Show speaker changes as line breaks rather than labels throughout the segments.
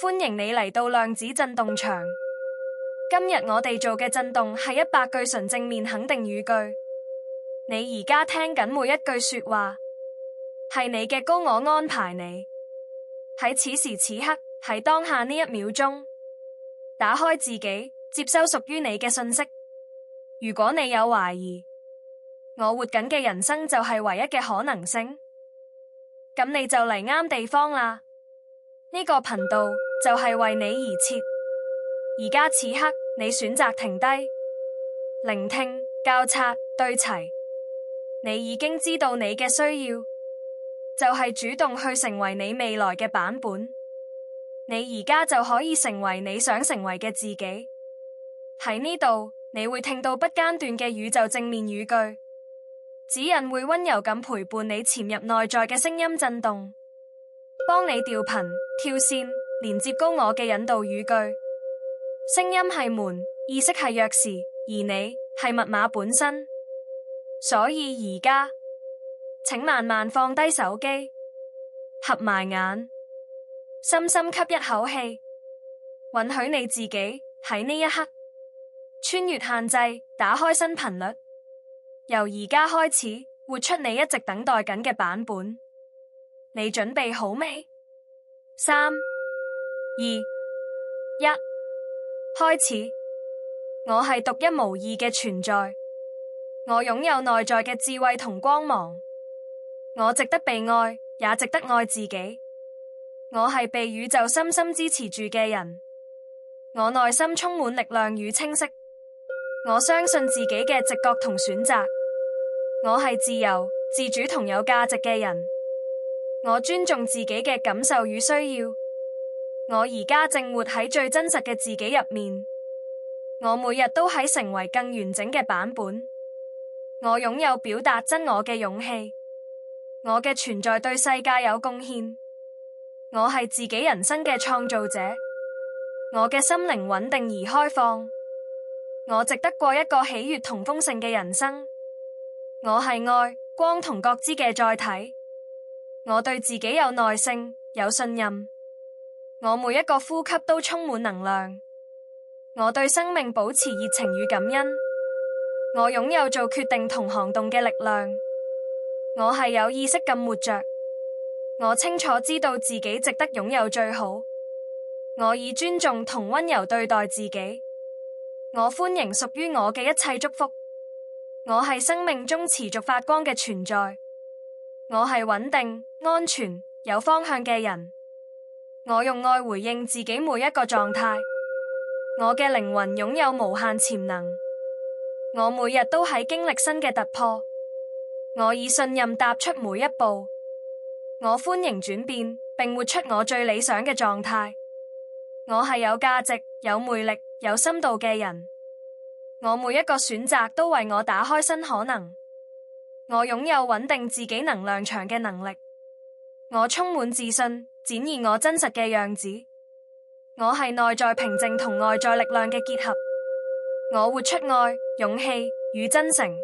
歡迎你嚟到量子震動場。今日我哋做嘅震動係100句純正面肯定語句。你而家聽緊每一句說話，係你嘅高我安排你喺此時此刻，喺當下呢1秒鐘，打開自己，接收屬於你嘅信息。如果你有懷疑，我活緊嘅人生就係唯一嘅可能性，咁你就嚟啱地方啦。呢個頻道就係為你而設。而家此刻，你選擇停低，聆聽、校察、對齊。你已經知道你嘅需要，就係主動去成為你未來嘅版本。你而家就可以成為你想成為嘅自己。喺呢度，你會聽到不間斷嘅宇宙正面語句，指引會溫柔咁陪伴你潛入內在嘅聲音震動，幫你調頻、跳線，連接高我嘅引導語句。聲音係門，意識係鑰匙，而你係密碼本身。所以而家，請慢慢放低手機，合埋眼，深深吸一口氣，允許你自己喺呢一刻穿越限制，打開新頻率。由而家開始，活出你一直等待緊嘅版本。你準備好未？3、2、1，開始。我係獨一無二嘅存在，我擁有內在嘅智慧同光芒，我值得被愛，也值得愛自己。我係被宇宙深深支持住嘅人，我內心充滿力量與清晰，我相信自己嘅直覺同選擇，我係自由、自主同有價值嘅人，我尊重自己嘅感受與需要，我而家正活喺最真實嘅自己入面，我每日都喺成為更完整嘅版本，我擁有表達真我嘅勇氣，我嘅存在對世界有貢獻，我係自己人生嘅創造者，我嘅心靈穩定而開放，我值得過一個喜悅同豐盛嘅人生，我係愛、光同覺知嘅載體，我對自己有耐性、有信任，我每一個呼吸都充滿能量，我對生命保持熱情與感恩，我擁有做決定同行動嘅力量，我係有意識咁活着，我清楚知道自己值得擁有最好，我以尊重同溫柔對待自己，我歡迎屬於我嘅一切祝福，我係生命中持續發光嘅存在，我係穩定、安全、有方向嘅人，我用愛回應自己每一個狀態，我嘅靈魂擁有無限潛能，我每日都喺經歷新嘅突破，我以信任踏出每一步，我歡迎轉變並活出我最理想嘅狀態，我係有價值、有魅力、有深度嘅人，我每一個選擇都為我打開新可能，我擁有穩定自己能量場嘅能力，我充滿自信，展現我真實嘅樣子，我係內在平靜同外在力量嘅結合，我活出愛、勇氣與真誠，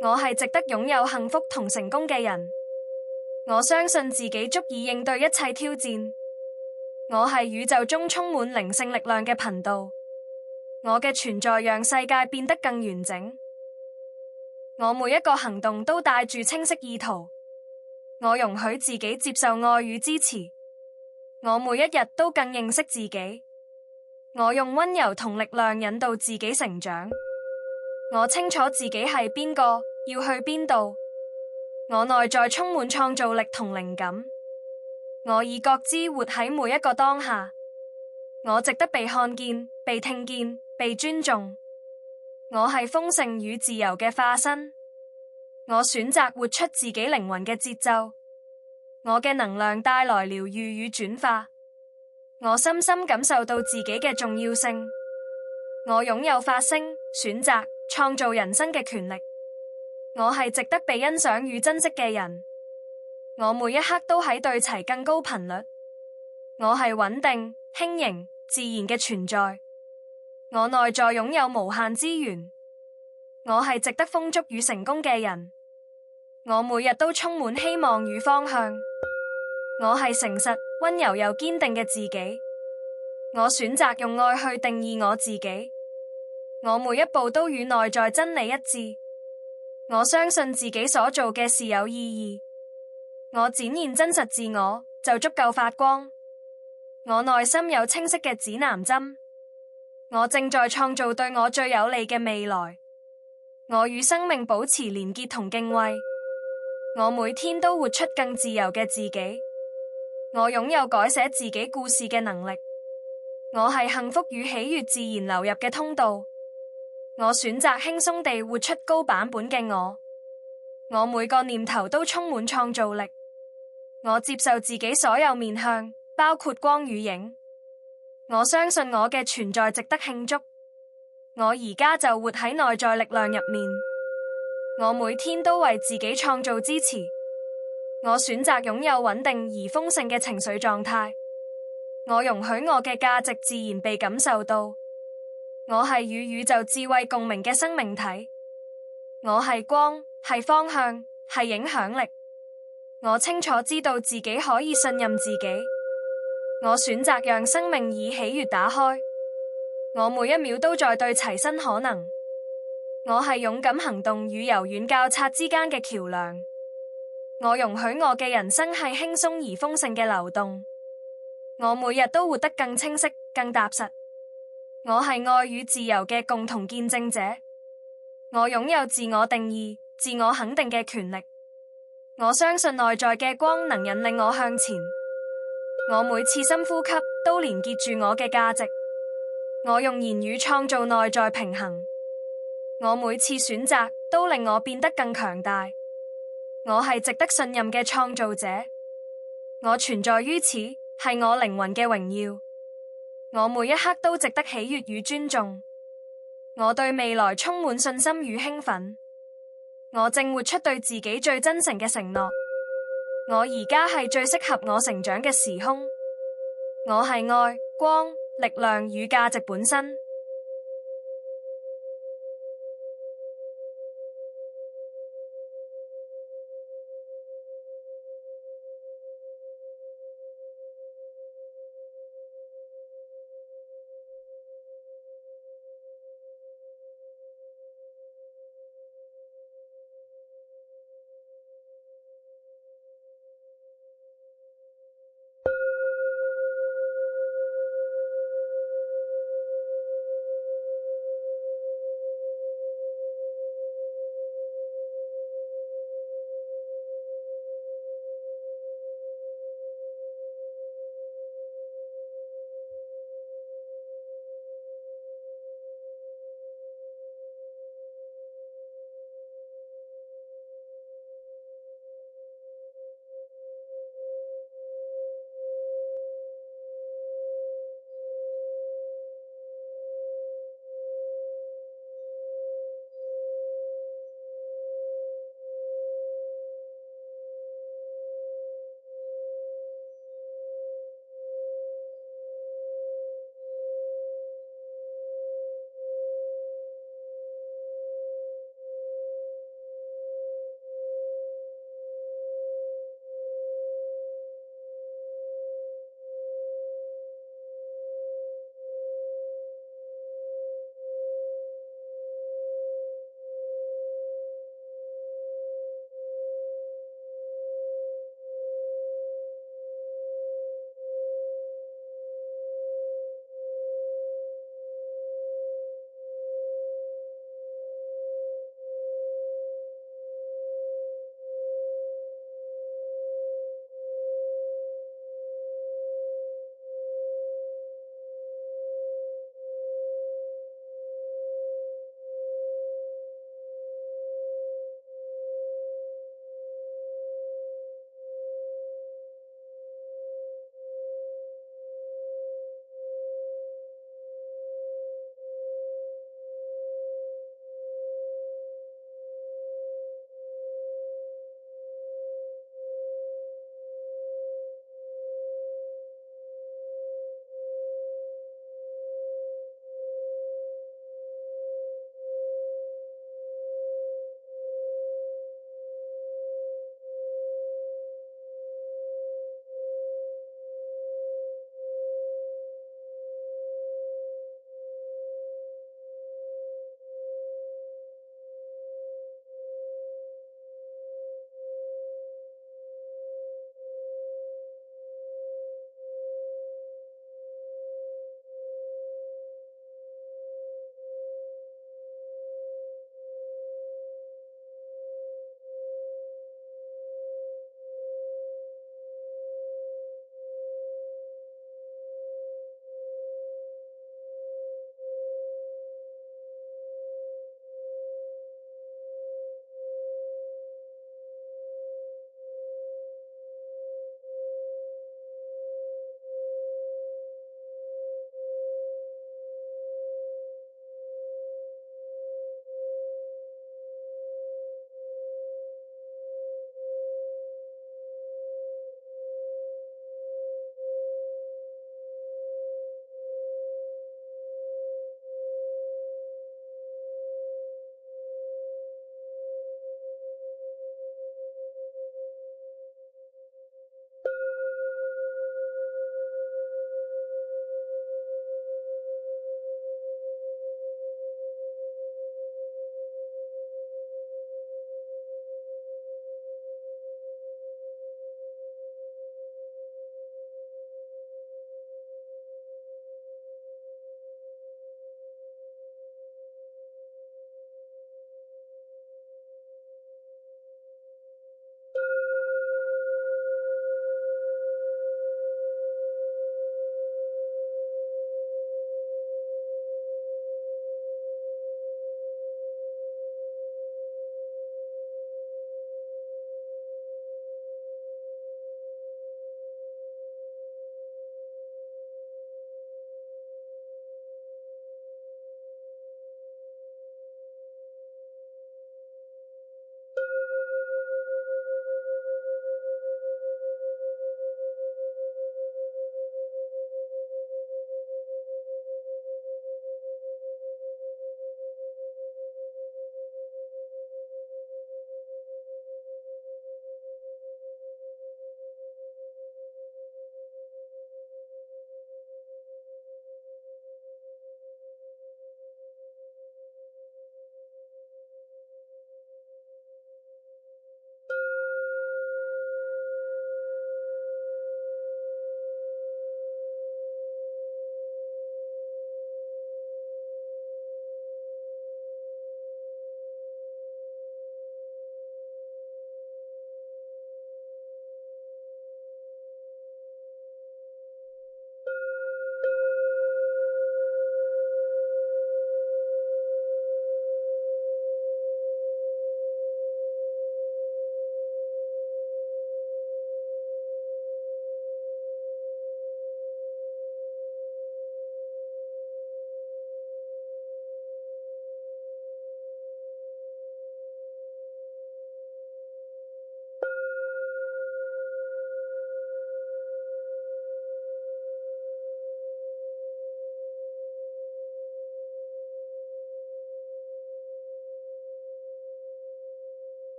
我係值得擁有幸福同成功嘅人，我相信自己足以應對一切挑戰，我係宇宙中充滿靈性力量嘅頻道，我嘅存在讓世界變得更完整，我每一個行動都帶住清晰意圖，我容許自己接受愛與支持，我每一日都更認識自己，我用溫柔同力量引導自己成長，我清楚自己係邊個，要去邊度，我內在充滿創造力同靈感，我以覺知活喺每一個當下，我值得被看見、被聽見、被尊重，我係豐盛與自由嘅化身，我選擇活出自己靈魂嘅節奏，我嘅能量帶來療癒與轉化，我深深感受到自己嘅重要性，我擁有發聲、選擇、創造人生嘅權力，我係值得被欣賞與珍惜嘅人，我每一刻都喺對齊更高頻率，我係穩定、輕盈、自然嘅存在，我內在擁有無限資源，我係值得豐足與成功嘅人，我每日都充滿希望與方向，我係誠實、溫柔又堅定嘅自己，我選擇用愛去定義我自己。我每一步都與內在真理一致。我相信自己所做嘅事有意義。我展現真實自我就足夠發光。我內心有清晰嘅指南針。我正在創造對我最有利嘅未來。我與生命保持連結同敬畏。我每天都活出更自由嘅自己。我擁有改寫自己故事嘅能力。我係幸福與喜悅自然流入嘅通道。我選擇輕鬆地活出高版本嘅我。我每個念頭都充滿創造力。我接受自己所有面向，包括光與影。我相信我嘅存在值得慶祝。我而家就活喺內在力量入面。我每天都為自己創造支持。我選擇擁有穩定而豐盛嘅情緒狀態。我容許我嘅價值自然被感受到。我係與宇宙智慧共鳴嘅生命體。我係光，係方向，係影響力。我清楚知道自己可以信任自己。我選擇讓生命以喜悅打開。我每一秒都在對齊新可能。我係勇敢行動與柔軟交叉之間嘅橋樑。我容許我嘅人生係輕鬆而豐盛嘅流動。我每日都活得更清晰、更踏實。我係愛與自由嘅共同見證者。我擁有自我定義、自我肯定嘅權力。我相信內在嘅光能引領我向前。我每次深呼吸都連結住我嘅價值。我用言語創造內在平衡。我每次選擇都令我變得更強大。我係值得信任嘅創造者。我存在於此，係我靈魂嘅榮耀。我每一刻都值得喜悅與尊重。我對未來充滿信心與興奮。我正活出對自己最真誠嘅承諾。我而家係最適合我成長嘅時空。我係愛、光、力量與價值本身。